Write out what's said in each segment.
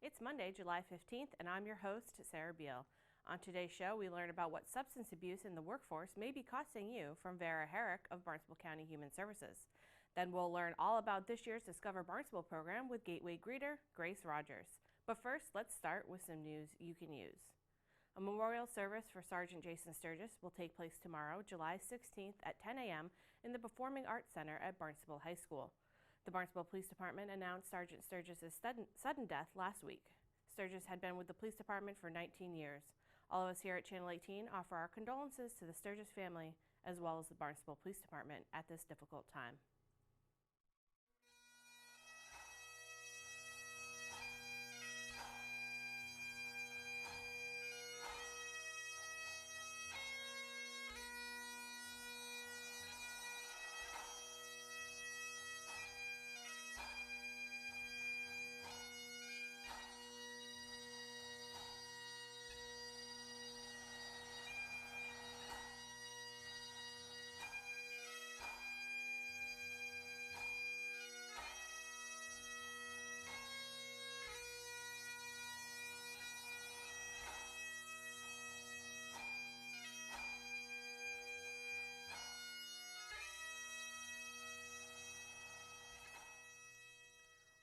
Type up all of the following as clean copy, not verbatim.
It's Monday, July 15th, and I'm your host, Sarah Beal. On today's show, we learn about what substance abuse in the workforce may be costing you from Vera Herrick of Barnstable County Human Services. Then we'll learn all about this year's Discover Barnstable program with Gateway greeter Grace Rogers. But first, let's start with some news you can use. A memorial service for Sergeant Jason Sturgis will take place tomorrow, July 16th at 10 a.m. in the Performing Arts Center at Barnstable High School. The Barnstable Police Department announced Sergeant Sturgis' sudden death last week. Sturgis had been with the police department for 19 years. All of us here at Channel 18 offer our condolences to the Sturgis family as well as the Barnstable Police Department at this difficult time.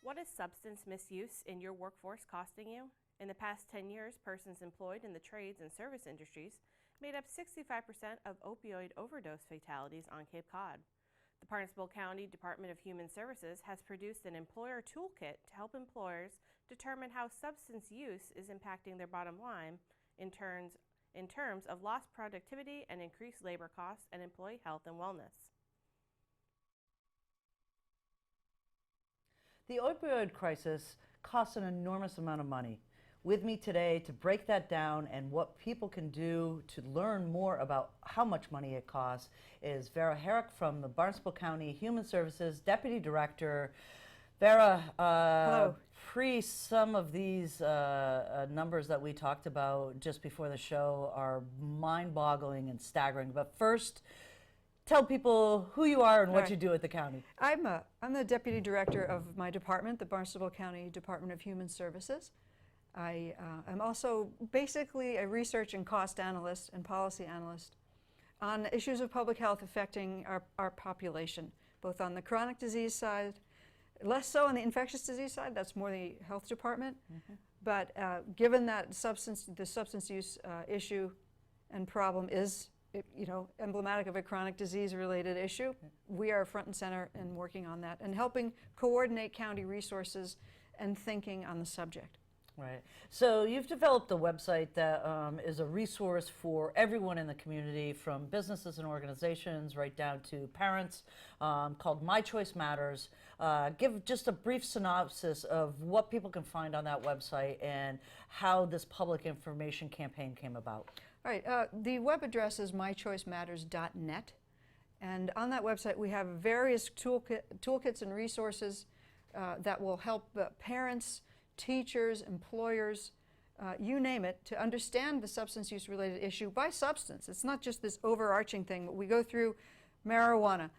What is substance misuse in your workforce costing you? In the past 10 years, persons employed in the trades and service industries made up 65% of opioid overdose fatalities on Cape Cod. The Barnstable County Department of Human Services has produced an employer toolkit to help employers determine how substance use is impacting their bottom line in terms of lost productivity and increased labor costs and employee health and wellness. The opioid crisis costs an enormous amount of money. With me today to break that down and what people can do to learn more about how much money it costs is Vera Herrick from the Barnstable County Human Services Deputy Director. Vera, Hello. Some of these numbers that we talked about just before the show are mind-boggling and staggering. But first, tell people who you are and what you do at the county. I'm the Deputy Director of my department, the Barnstable County Department of Human Services. I am also basically a research and cost analyst and policy analyst on issues of public health affecting our population, both on the chronic disease side, less so on the infectious disease side, that's more the health department. But given that the substance use issue and problem is emblematic of a chronic disease-related issue, we are front and center in working on that and helping coordinate county resources and thinking on the subject. Right. So you've developed a website that is a resource for everyone in the community, from businesses and organizations right down to parents, called My Choice Matters. Give just a brief synopsis of what people can find on that website and how this public information campaign came about. All right. The web address is mychoicematters.net. And on that website, we have various toolkits and resources that will help parents, teachers, employers, you name it, to understand the substance use related issue by substance. It's not just this overarching thing, but we go through marijuana,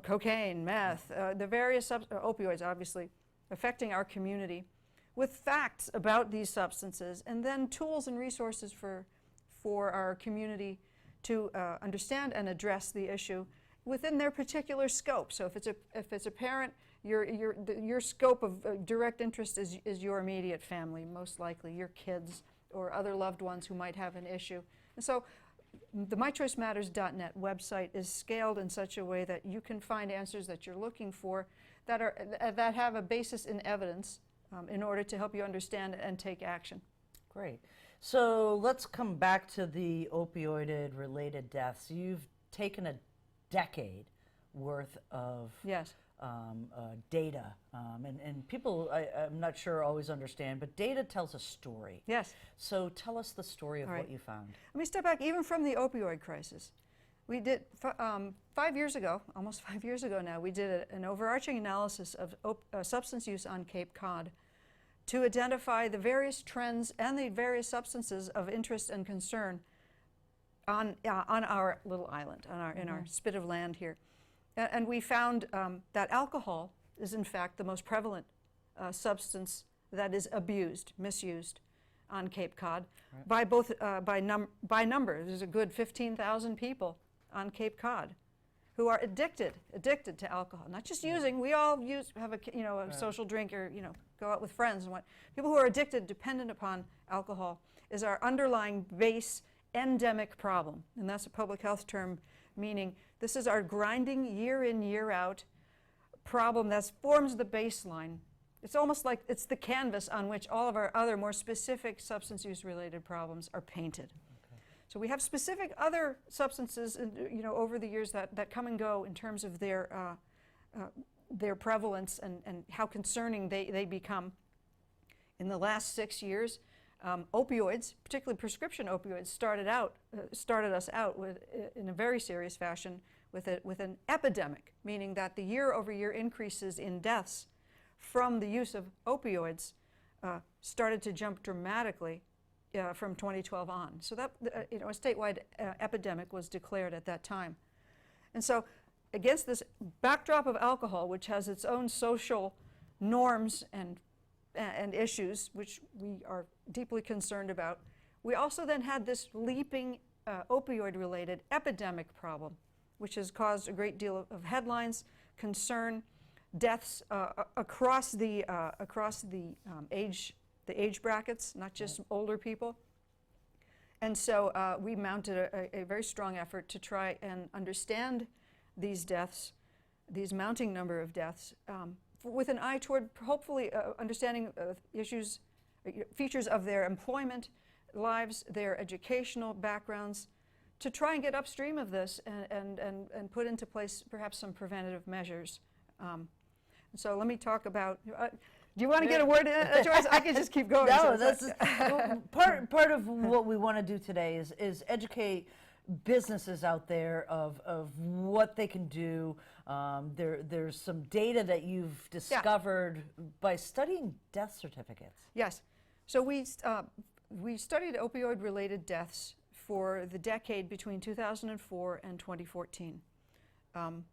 cocaine, meth, the various opioids, obviously, affecting our community, with facts about these substances, and then tools and resources for our community to understand and address the issue within their particular scope. So if it's a parent, your scope of direct interest is your immediate family, most likely your kids or other loved ones who might have an issue. And so the mychoicematters.net website is scaled in such a way that you can find answers that you're looking for that have a basis in evidence in order to help you understand and take action. Great. So let's come back to the opioid-related deaths. You've taken a decade worth of Yes. Data, and people, I'm not sure always understand, but data tells a story. Yes. So tell us the story of what you found. Let me step back even from the opioid crisis. We did, 5 years ago, almost 5 years ago now, we did an overarching analysis of substance use on Cape Cod to identify the various trends and the various substances of interest and concern on our little island, in our spit of land here. And we found that alcohol is in fact the most prevalent substance that is abused, misused on Cape Cod by both by number. There's a good 15,000 people on Cape Cod who are addicted to alcohol. Not just using. We all have a social drink or go out with friends and what. People who are addicted, dependent upon alcohol, is our underlying base endemic problem, and that's a public health term meaning this is our grinding year in, year out problem that forms the baseline. It's almost like it's the canvas on which all of our other more specific substance use related problems are painted. Okay. So we have specific other substances over the years that come and go in terms of their prevalence and how concerning they become. In the last 6 years, opioids, particularly prescription opioids, started us out in a very serious fashion with an epidemic, meaning that the year-over-year increases in deaths from the use of opioids started to jump dramatically from 2012 on. So that a statewide epidemic was declared at that time. And so against this backdrop of alcohol, which has its own social norms and issues, which we are deeply concerned about, we also then had this leaping opioid-related epidemic problem, which has caused a great deal of headlines, concern, deaths across the age brackets, not just older people. And so we mounted a very strong effort to try and understand these deaths, these mounting number of deaths, with an eye toward hopefully understanding features of their employment lives, their educational backgrounds, to try and get upstream of this and put into place perhaps some preventative measures. So let me talk about, do you want to get a word in, Joyce? I can just keep going. No, that's part of what we want to do today is educate businesses out there of what they can do. There's some data that you've discovered by studying death certificates. Yes. So we studied opioid-related deaths for the decade between 2004 and 2014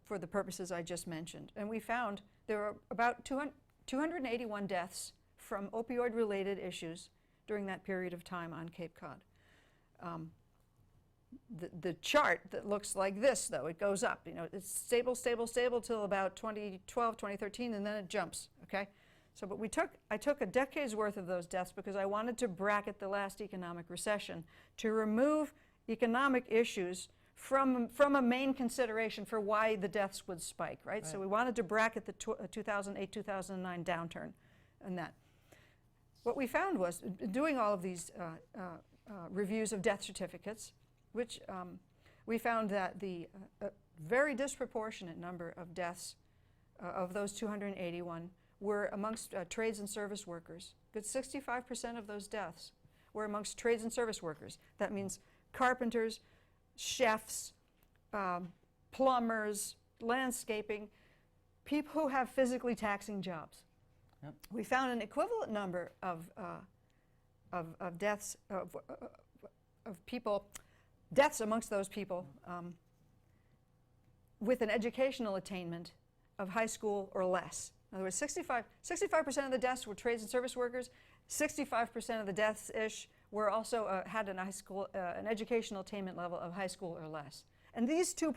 for the purposes I just mentioned. And we found there were about 281 deaths from opioid-related issues during that period of time on Cape Cod. The chart that looks like this, though, it goes up. It's stable till about 2012, 2013, and then it jumps, okay? So, but I took a decade's worth of those deaths because I wanted to bracket the last economic recession to remove economic issues from a main consideration for why the deaths would spike, right? So we wanted to bracket the 2008-2009 downturn and that. What we found was, doing all of these reviews of death certificates, which we found that the very disproportionate number of deaths of those 281 were amongst trades and service workers. Good 65% of those deaths were amongst trades and service workers. That means carpenters, chefs, plumbers, landscaping, people who have physically taxing jobs. Yep. We found an equivalent number of deaths of people, deaths amongst those people with an educational attainment of high school or less. In other words, 65% of the deaths were trades and service workers. 65% of the deaths-ish were also had an educational attainment level of high school or less. And these two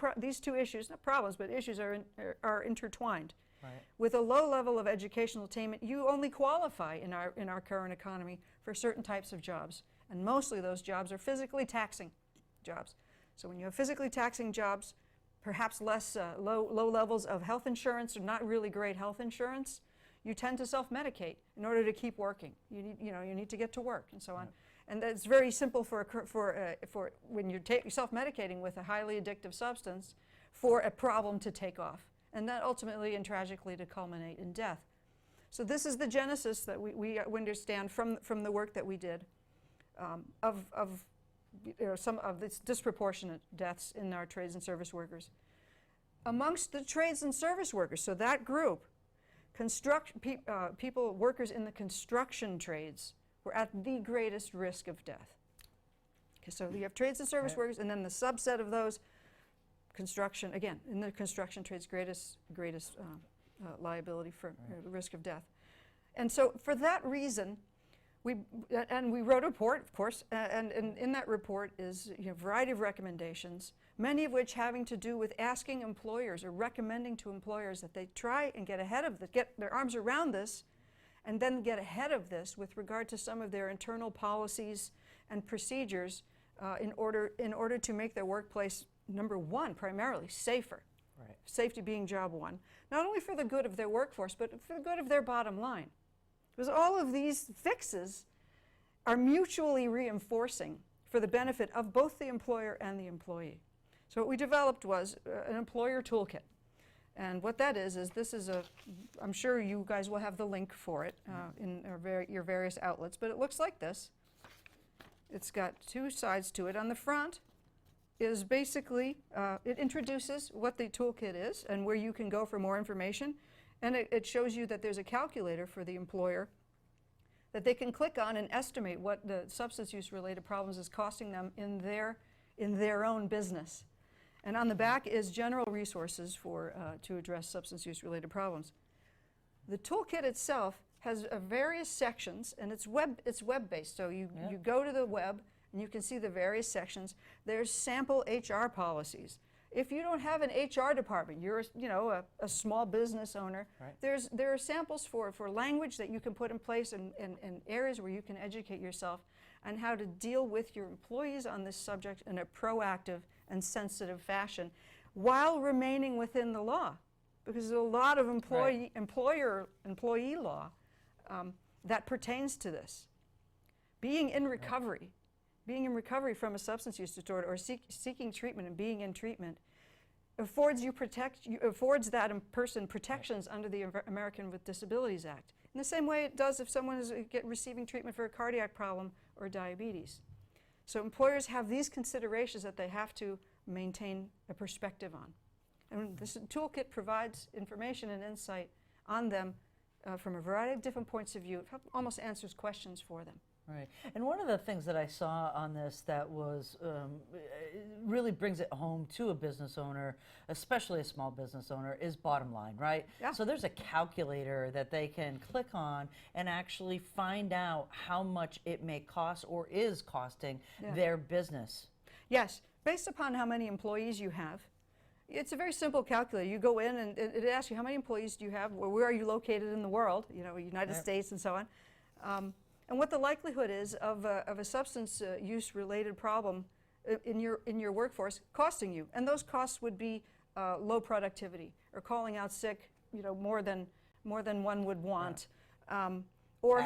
issues, not problems, but issues are intertwined. Right. With a low level of educational attainment, you only qualify in our current economy for certain types of jobs, and mostly those jobs are physically taxing jobs. So when you have physically taxing jobs, perhaps less low levels of health insurance or not really great health insurance, you tend to self-medicate in order to keep working. You need to get to work and so on. Right. And it's very simple for when you're self-medicating with a highly addictive substance for a problem to take off, and that ultimately and tragically to culminate in death. So this is the genesis that we understand from the work that we did of some of these disproportionate deaths in our trades and service workers. Amongst the trades and service workers, so that group, workers in the construction trades were at the greatest risk of death. Okay, so you have trades and service workers, and then the subset of those, construction, again, in the construction trades, greatest liability for the risk of death. And so for that reason, we wrote a report, of course, and in that report is a variety of recommendations, many of which having to do with asking employers or recommending to employers that they try and get ahead of get their arms around this, and then get ahead of this with regard to some of their internal policies and procedures in order to make their workplace, number one, primarily safer. Right. Safety being job one, not only for the good of their workforce, but for the good of their bottom line. Because all of these fixes are mutually reinforcing for the benefit of both the employer and the employee. So what we developed was an employer toolkit. And what that is this is I'm sure you guys will have the link for it in your various outlets, but it looks like this. It's got two sides to it. On the front is basically, it introduces what the toolkit is and where you can go for more information. And it shows you that there's a calculator for the employer that they can click on and estimate what the substance use related problems is costing them in their own business. And on the back is general resources to address substance use related problems. The toolkit itself has various sections, and it's web-based. So you go to the web and you can see the various sections. There's sample HR policies. If you don't have an HR department, you're a small business owner, right. There are samples for language that you can put in place and areas where you can educate yourself on how to deal with your employees on this subject in a proactive and sensitive fashion while remaining within the law. Because there's a lot of employee law that pertains to this. Being in recovery from a substance use disorder or seeking treatment and being in treatment affords that person protections under the American with Disabilities Act. In the same way it does if someone is receiving treatment for a cardiac problem or diabetes. So employers have these considerations that they have to maintain a perspective on. And this toolkit provides information and insight on them from a variety of different points of view. It almost answers questions for them. Right. And one of the things that I saw on this that was really brings it home to a business owner, especially a small business owner, is bottom line, right? Yeah. So there's a calculator that they can click on and actually find out how much it may cost or is costing their business. Yes, based upon how many employees you have. It's a very simple calculator. You go in and it asks you how many employees do you have, where are you located in the world, United States and so on. And what the likelihood is of a substance use related problem in your workforce costing you. And those costs would be low productivity or calling out sick, more than one would want. Or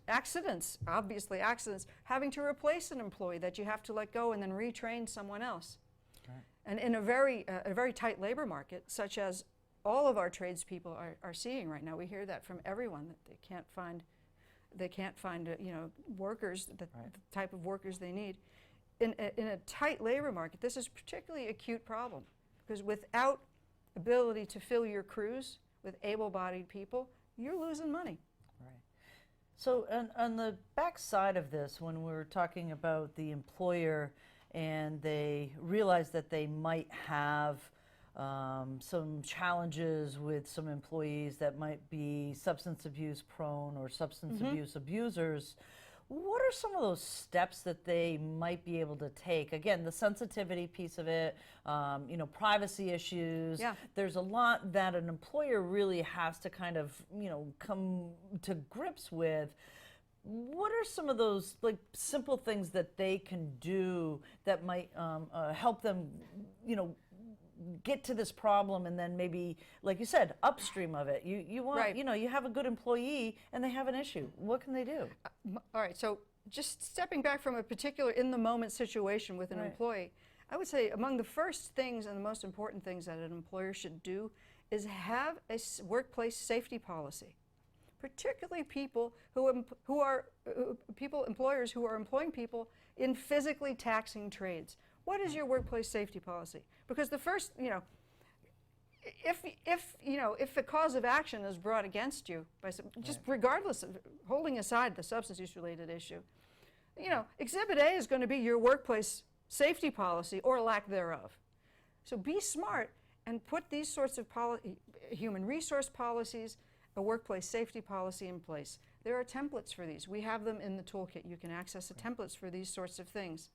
accidents, obviously accidents, having to replace an employee that you have to let go and then retrain someone else. Right. And in a very tight labor market, such as all of our tradespeople are seeing right now, we hear that from everyone, that they can't find workers, the type of workers they need. In a tight labor market, this is a particularly acute problem because without ability to fill your crews with able-bodied people, you're losing money. Right. So on the back side of this, when we're talking about the employer and they realize that they might have some challenges with some employees that might be substance abuse prone or substance abuse abusers, what are some of those steps that they might be able to take? Again, the sensitivity piece of it, privacy issues. Yeah. There's a lot that an employer really has to kind of, come to grips with. What are some of those simple things that they can do that might help them, get to this problem, and then maybe, like you said, upstream of it. You want, you have a good employee and they have an issue. What can they do? All right, so just stepping back from a particular in-the-moment situation with an employee, I would say among the first things and the most important things that an employer should do is have a workplace safety policy. Particularly employers who are employing people in physically taxing trades. What is your workplace safety policy? Because the first, if a cause of action is brought against you, just regardless of holding aside the substance use related issue, Exhibit A is going to be your workplace safety policy or lack thereof. So be smart and put these sorts of human resource policies a workplace safety policy in place. There are templates for these. We have them in the toolkit. You can access the templates for these sorts of things.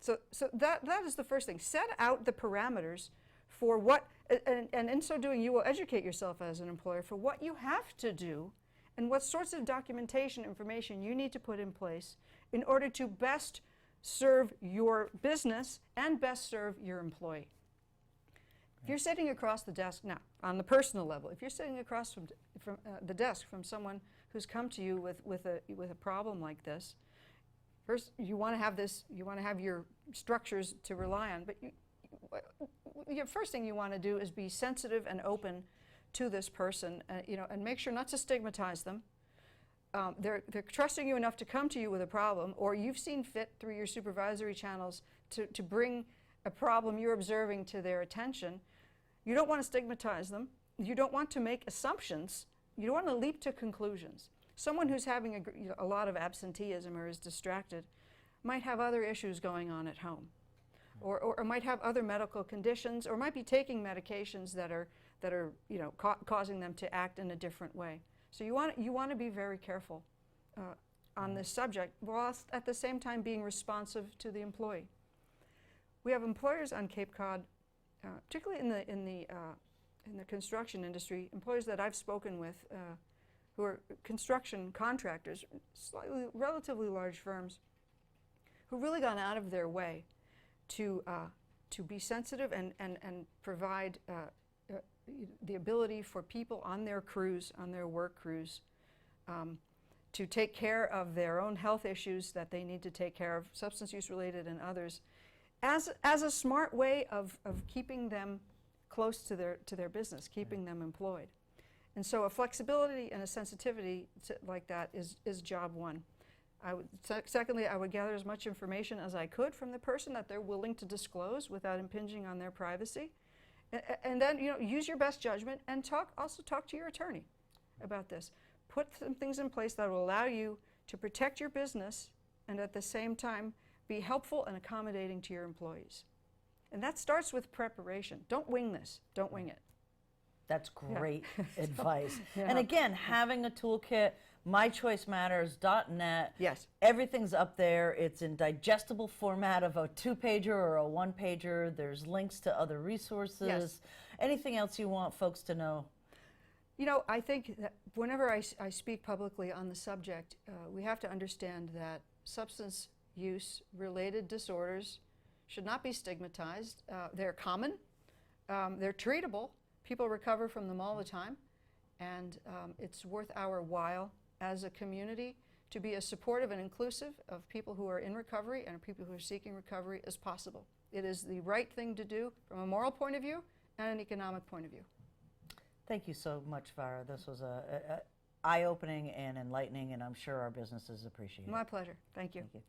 So that is the first thing. Set out the parameters for what, and in so doing, you will educate yourself as an employer for what you have to do and what sorts of documentation information you need to put in place in order to best serve your business and best serve your employee. If you're sitting across the desk, now, on the personal level, if you're sitting across from the desk from someone who's come to you with a problem like this, first, you want to have this, you want to have your structures to rely on, but the first thing you want to do is be sensitive and open to this person, and make sure not to stigmatize them. They're trusting you enough to come to you with a problem, or you've seen fit through your supervisory channels to bring a problem you're observing to their attention. You don't want to stigmatize them. You don't want to make assumptions. You don't want to leap to conclusions. Someone who's having a lot of absenteeism or is distracted might have other issues going on at home, or might have other medical conditions, or might be taking medications that are causing them to act in a different way. So you want to be very careful on this subject, while at the same time being responsive to the employee. We have employers on Cape Cod, particularly in the construction industry, employers that I've spoken with who are construction contractors, relatively large firms, who've really gone out of their way to be sensitive and provide the ability for people on their crews, on their work crews, to take care of their own health issues that they need to take care of, substance use related and others, as a smart way of keeping them close to their business, keeping them employed. And so a flexibility and a sensitivity like that is job one. Secondly, I would gather as much information as I could from the person that they're willing to disclose without impinging on their privacy. And then, use your best judgment and also talk to your attorney about this. Put some things in place that will allow you to protect your business and at the same time be helpful and accommodating to your employees. And that starts with preparation. Don't wing this. Don't wing it. That's great advice. Yeah. And again, having a toolkit, mychoicematters.net. Yes. Everything's up there. It's in digestible format of a 2-pager or a 1-pager. There's links to other resources. Yes. Anything else you want folks to know? I think that whenever I speak publicly on the subject, we have to understand that substance use related disorders should not be stigmatized. They're common. They're treatable. People recover from them all the time. And it's worth our while as a community to be as supportive and inclusive of people who are in recovery and people who are seeking recovery as possible. It is the right thing to do from a moral point of view and an economic point of view. Thank you so much, Farah. This was a eye-opening and enlightening, and I'm sure our businesses appreciate it. My pleasure. Thank you. Thank you.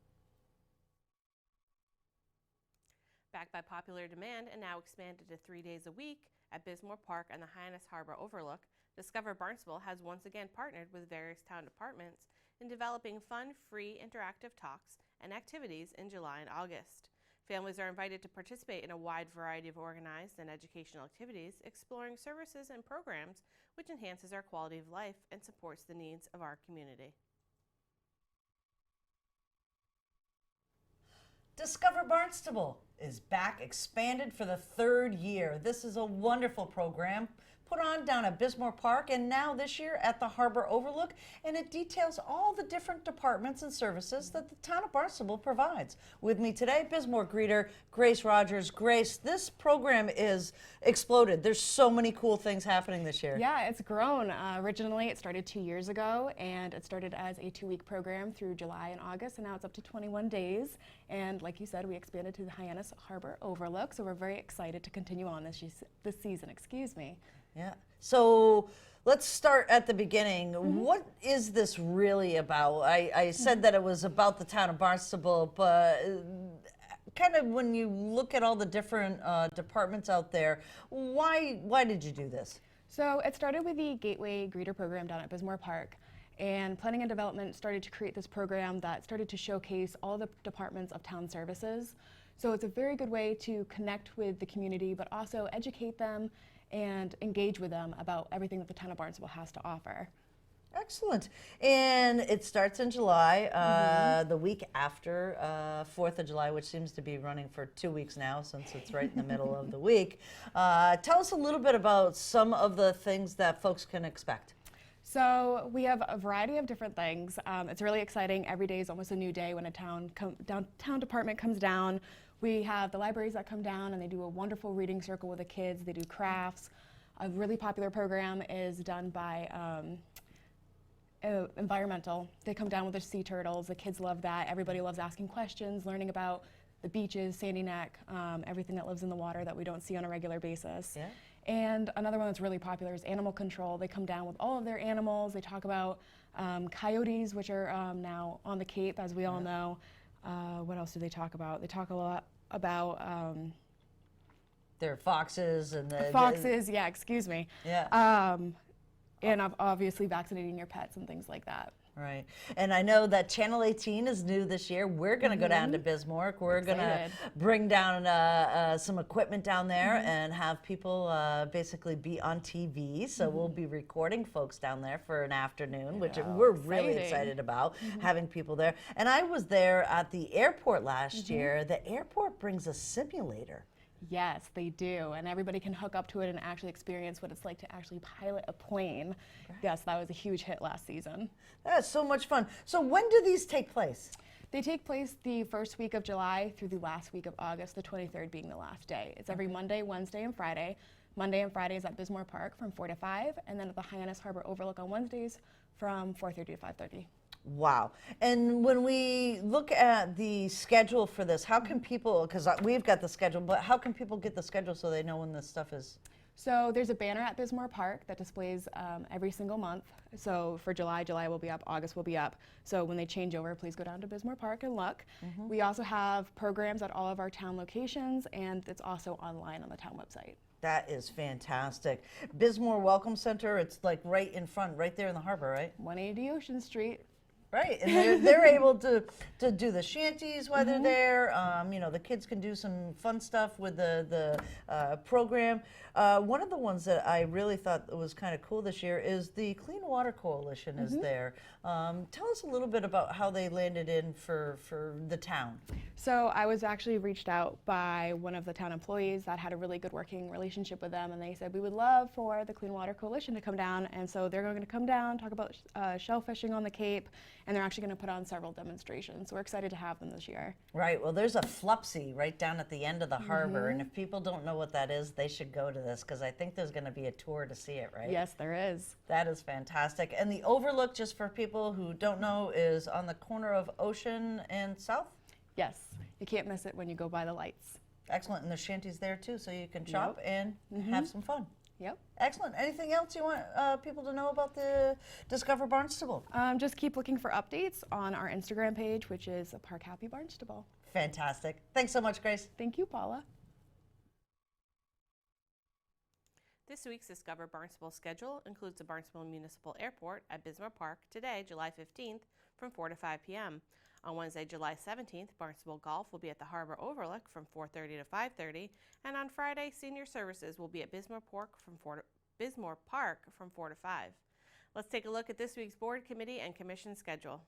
Backed by popular demand and now expanded to 3 days a week at Bismore Park and the Hyannis Harbor Overlook, Discover Barnstable has once again partnered with various town departments in developing fun, free, interactive talks and activities in July and August. Families are invited to participate in a wide variety of organized and educational activities, exploring services and programs which enhances our quality of life and supports the needs of our community. Discover Barnstable is back, expanded for the 3rd year. This is a wonderful program put on down at Bismore Park and now this year at the Harbor Overlook, and it details all the different departments and services that the town of Barnstable provides. With me today, Bismore greeter Grace Rogers. Grace, this program is exploded. There's so many cool things happening this year. Yeah, it's grown. Originally, it started 2 years ago, and it started as a 2-week program through July and August, and now it's up to 21 days. And like you said, we expanded to the Hyannis Harbor Overlook, so we're very excited to continue on this season. Excuse me. Yeah. So let's start at the beginning. What is this really about? I said that it was about the town of Barnstable, but kind of when you look at all the different departments out there, why did you do this? So it started with the Gateway Greeter program down at Bismore Park. And planning and development started to create this program that started to showcase all the departments of town services. So it's a very good way to connect with the community, but also educate them and engage with them about everything that the town of Barnstable has to offer. Excellent. And it starts in July, the week after 4th of July, which seems to be running for 2 weeks now since it's right in the middle of the week. Tell us a little bit about some of the things that folks can expect. So we have a variety of different things. It's really exciting. Every day is almost a new day when a town department comes down. We have the libraries that come down and they do a wonderful reading circle with the kids. They do crafts. A really popular program is done by environmental. They come down with the sea turtles. The kids love that. Everybody loves asking questions, learning about the beaches, Sandy Neck, everything that lives in the water that we don't see on a regular basis. Yeah. And another one that's really popular is animal control. They come down with all of their animals. They talk about coyotes, which are now on the Cape, as we all know. What else do they talk about? They talk a lot about There are foxes and the foxes. Yeah, excuse me. Yeah. And obviously vaccinating your pets and things like that. Right. And I know that Channel 18 is new this year. We're going to go down to Bismarck. We're going to bring down some equipment down there and have people basically be on TV. So we'll be recording folks down there for an afternoon, which we're really excited about, having people there. And I was there at the airport last year. The airport brings a simulator. Yes, they do, and everybody can hook up to it and actually experience what it's like to actually pilot a plane. Right. Yes, that was a huge hit last season. That's so much fun. So when do these take place? They take place the first week of July through the last week of August, the 23rd being the last day. It's every Monday, Wednesday, and Friday. Monday and Friday is at Bismarck Park from 4 to 5, and then at the Hyannis Harbor Overlook on Wednesdays from 4:30 to 5:30. Wow. And when we look at the schedule for this, how can people, because we've got the schedule, but how can people get the schedule so they know when this stuff is? So there's a banner at Bismarck Park that displays every single month. So for July will be up, August will be up. So when they change over, please go down to Bismarck Park and look. We also have programs at all of our town locations, and it's also online on the town website. That is fantastic. Bismarck Welcome Center, it's like right in front, right there in the harbor, right? 180 Ocean Street. Right, and they're able to do the shanties while they're there. You know, the kids can do some fun stuff with the program. One of the ones that I really thought was kind of cool this year is the Clean Water Coalition is there. Tell us a little bit about how they landed in for the town. So I was actually reached out by one of the town employees that had a really good working relationship with them, and they said we would love for the Clean Water Coalition to come down, and so they're going to come down, talk about shellfishing on the Cape, and they're actually going to put on several demonstrations. So we're excited to have them this year. Right. Well, there's a Flupsy right down at the end of the harbor, and if people don't know what that is, they should go to this because I think there's going to be a tour to see it, right? Yes, there is. That is fantastic. And the Overlook, just for people who don't know, is on the corner of Ocean and South? Yes. You can't miss it when you go by the lights. Excellent. And there's shanties there too, so you can shop and have some fun. Yep. Excellent. Anything else you want people to know about the Discover Barnstable? Just keep looking for updates on our Instagram page, which is Park Happy Barnstable. Fantastic. Thanks so much, Grace. Thank you, Paula. This week's Discover Barnstable schedule includes the Barnstable Municipal Airport at Bismarck Park today, July 15th, from 4 to 5 p.m. On Wednesday, July 17th, Barnstable Golf will be at the Harbor Overlook from 4:30 to 5:30, and on Friday, Senior Services will be at Bismarck Park from 4 to 5. Let's take a look at this week's Board, Committee, and Commission schedule.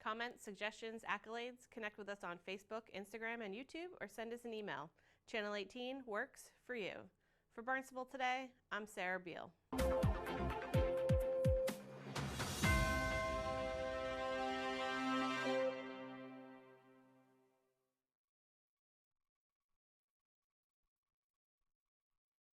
comments, suggestions, accolades, connect with us on Facebook, Instagram, and YouTube, or send us an email. Channel 18 works for you. For Barnstable Today, I'm Sarah Beal.